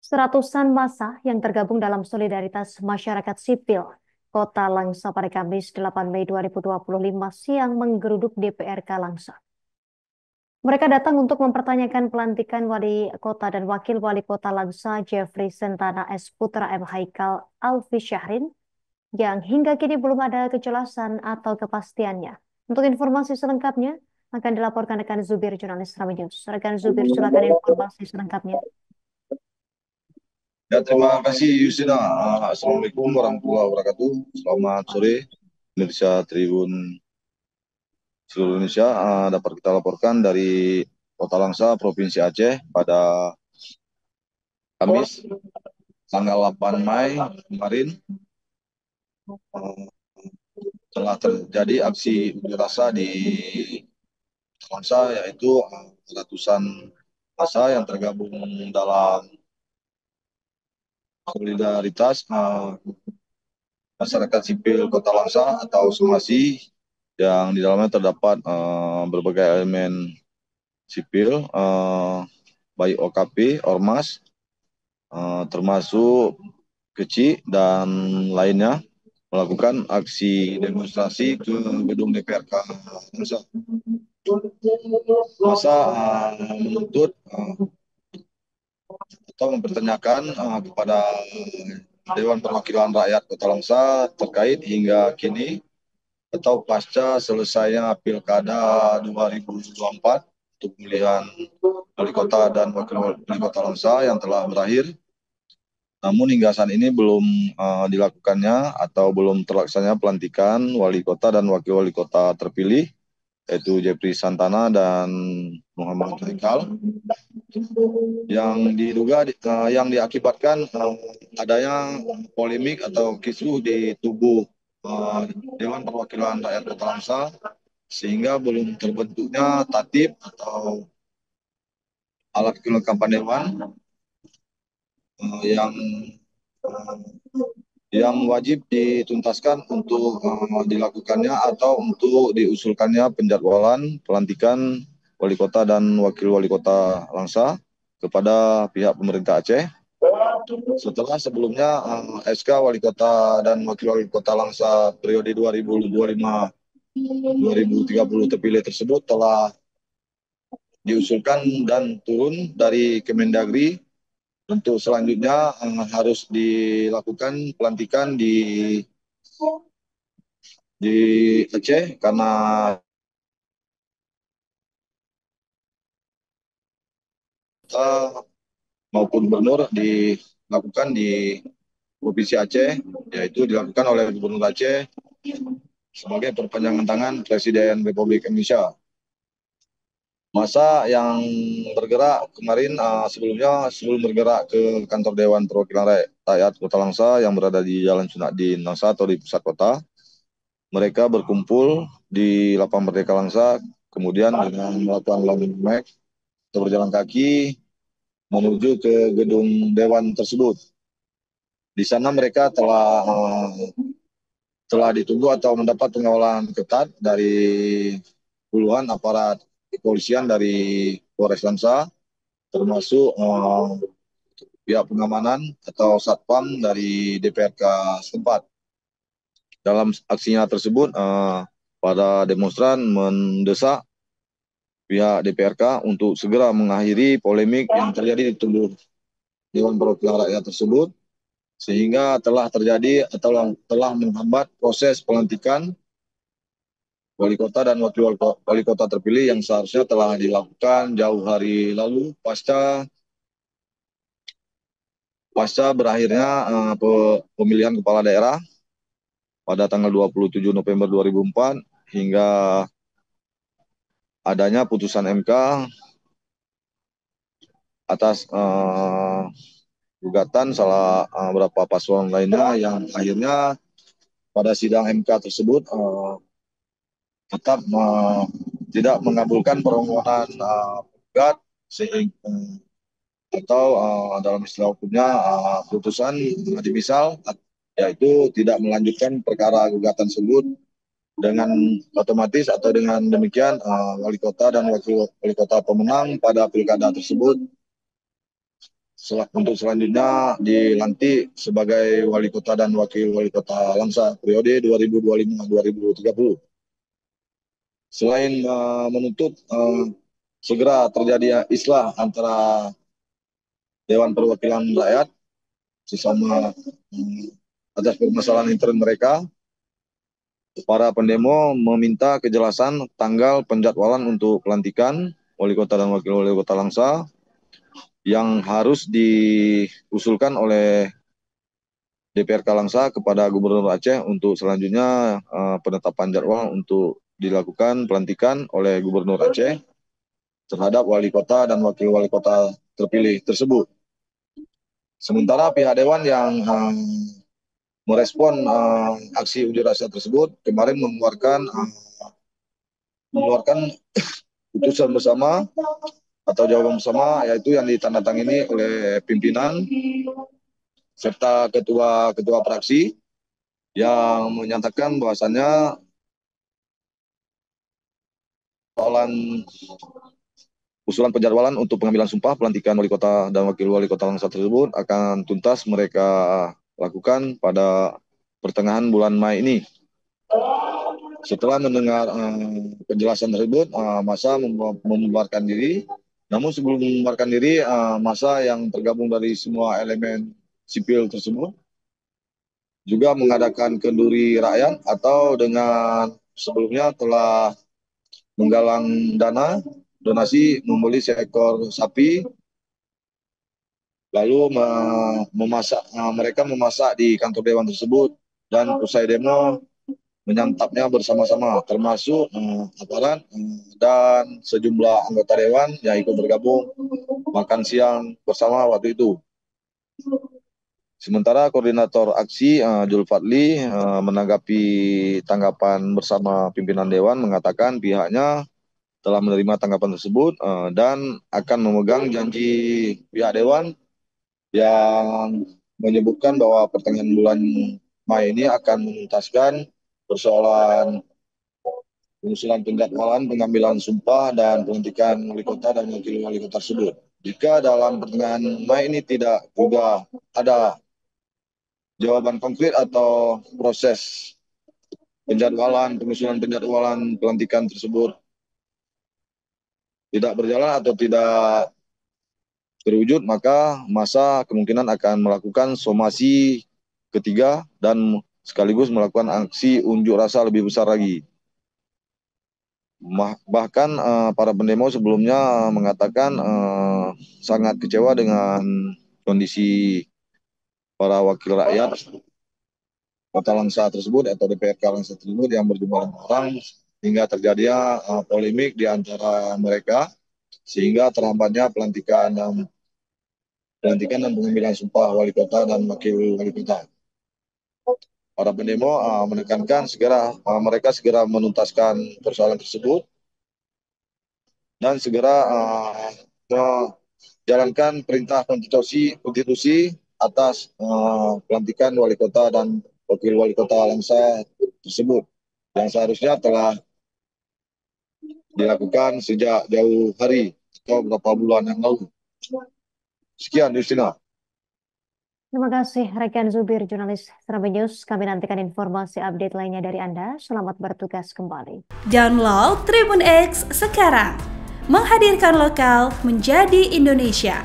Seratusan massa yang tergabung dalam solidaritas masyarakat sipil Kota Langsa pada Kamis 8 Mei 2025 siang menggeruduk DPRK Langsa. Mereka datang untuk mempertanyakan pelantikan wali kota dan wakil wali kota Langsa Jeffrey Sentana S. Putra M. Haikal Alfi Syahrin yang hingga kini belum ada kejelasan atau kepastiannya. Untuk informasi selengkapnya akan dilaporkan rekan Zubir, jurnalis Rame News. Rekan Zubir, silakan informasi selengkapnya. Ya, terima kasih Yusina. Assalamualaikum warahmatullahi wabarakatuh. Selamat sore, Indonesia Tribun seluruh Indonesia. Dapat kita laporkan dari Kota Langsa, Provinsi Aceh pada Kamis tanggal 8 Mei kemarin eh, telah terjadi aksi unjuk rasa di Langsa, yaitu ratusan massa yang tergabung dalam solidaritas masyarakat sipil Kota Langsa atau Somasi, yang di dalamnya terdapat berbagai elemen sipil, baik OKP, Ormas, termasuk kecil dan lainnya, melakukan aksi demonstrasi ke gedung DPRK Langsa. Masa menuntut atau mempertanyakan kepada Dewan Perwakilan Rakyat Kota Langsa terkait hingga kini atau pasca selesainya Pilkada 2024 untuk pemilihan wali kota dan wakil wali kota Langsa yang telah berakhir. Namun hingga saat ini belum dilakukannya atau belum terlaksananya pelantikan wali kota dan wakil wali kota terpilih, yaitu Jeffrey Santana dan Muhammad Haikal, yang diduga yang diakibatkan adanya polemik atau kisruh di tubuh Dewan Perwakilan Rakyat Kota Langsa, sehingga belum terbentuknya tatip atau alat kelengkapan dewan yang wajib dituntaskan untuk dilakukannya atau untuk diusulkannya penjadwalan pelantikan wali kota dan wakil wali kota Langsa kepada pihak pemerintah Aceh. Setelah sebelumnya SK wali kota dan wakil wali kota Langsa periode 2025-2030 terpilih tersebut telah diusulkan dan turun dari Kemendagri. Untuk selanjutnya harus dilakukan pelantikan di Aceh, karena maupun gubernur dilakukan di Provinsi Aceh, yaitu dilakukan oleh Gubernur Aceh sebagai perpanjangan tangan Presiden Republik Indonesia. Masa yang bergerak kemarin sebelum bergerak ke kantor Dewan Perwakilan Rakyat Kota Langsa yang berada di Jalan Sunadin Langsa atau di pusat kota, mereka berkumpul di Lapang Merdeka Langsa, kemudian dengan melakukan long march atau berjalan kaki menuju ke gedung Dewan tersebut. Di sana mereka telah ditunggu atau mendapat pengawalan ketat dari puluhan aparat kepolisian dari Polres Langsa, termasuk pihak pengamanan atau satpam dari DPRK setempat. Dalam aksinya tersebut, para demonstran mendesak pihak DPRK untuk segera mengakhiri polemik yang terjadi di tubuh Dewan Perwakilan Rakyat tersebut, sehingga telah terjadi atau telah menghambat proses pelantikan wali kota dan wakil wali kota terpilih yang seharusnya telah dilakukan jauh hari lalu pasca berakhirnya pemilihan kepala daerah pada tanggal 27 November 2004 hingga adanya putusan MK atas gugatan salah beberapa paslon lainnya, yang akhirnya pada sidang MK tersebut tetap tidak mengabulkan permohonan gugat, sehingga atau dalam istilah hukumnya putusan dimisal, yaitu tidak melanjutkan perkara gugatan tersebut. Dengan otomatis atau dengan demikian wali kota dan wakil wali kota pemenang pada pilkada tersebut Untuk selanjutnya dilantik sebagai wali kota dan wakil wali kota Langsa periode 2025-2030. Selain menuntut segera terjadi islah antara Dewan Perwakilan Rakyat sesama atas permasalahan intern mereka, para pendemo meminta kejelasan tanggal penjadwalan untuk pelantikan wali kota dan wakil wali kota Langsa yang harus diusulkan oleh DPRK Langsa kepada Gubernur Aceh untuk selanjutnya penetapan jadwal untuk dilakukan pelantikan oleh Gubernur Aceh terhadap wali kota dan wakil wali kota terpilih tersebut. Sementara pihak Dewan yang merespon aksi unjuk rasa tersebut kemarin mengeluarkan putusan bersama atau jawaban bersama, yaitu yang ditandatangani oleh pimpinan serta ketua fraksi yang menyatakan bahwasannya usulan penjadwalan untuk pengambilan sumpah pelantikan wali kota dan wakil wali kota Langsa tersebut akan tuntas mereka lakukan pada pertengahan bulan Mei ini. Setelah mendengar penjelasan tersebut, massa membubarkan diri. Namun sebelum membubarkan diri, massa yang tergabung dari semua elemen sipil tersebut juga mengadakan kenduri rakyat atau dengan sebelumnya telah menggalang dana donasi membeli seekor sapi, lalu mereka memasak di kantor dewan tersebut dan usai demo menyantapnya bersama-sama, termasuk aparat dan sejumlah anggota dewan yang ikut bergabung makan siang bersama waktu itu. Sementara koordinator aksi Julfadli menanggapi tanggapan bersama pimpinan dewan mengatakan pihaknya telah menerima tanggapan tersebut dan akan memegang janji pihak dewan yang menyebutkan bahwa pertengahan bulan Mei ini akan menuntaskan persoalan pengusulan penjadwalan pengambilan sumpah dan pelantikan wali kota dan wakil wali kota tersebut. Jika dalam pertengahan Mei ini tidak juga ada jawaban konkret atau proses pengusulan penjadwalan pelantikan tersebut tidak berjalan atau tidak terwujud, maka massa kemungkinan akan melakukan somasi ketiga dan sekaligus melakukan aksi unjuk rasa lebih besar lagi. Bahkan para pendemo sebelumnya mengatakan sangat kecewa dengan kondisi para wakil rakyat Kota Langsa tersebut atau DPRK Langsa tersebut yang berjumlah orang hingga terjadinya polemik di antara mereka sehingga terhambatnya pelantikan dan pengambilan sumpah wali kota dan wakil wali kota. Para pendemo menekankan mereka segera menuntaskan persoalan tersebut dan segera menjalankan perintah konstitusi atas pelantikan wali kota dan wakil wali kota Langsa tersebut yang seharusnya telah dilakukan sejak jauh hari atau beberapa bulan yang lalu. Sekian, Justina. Terima kasih rekan Zubir, jurnalis Serambi News. Kami nantikan informasi update lainnya dari Anda. Selamat bertugas kembali. Download Tribun X sekarang. Menghadirkan lokal menjadi Indonesia.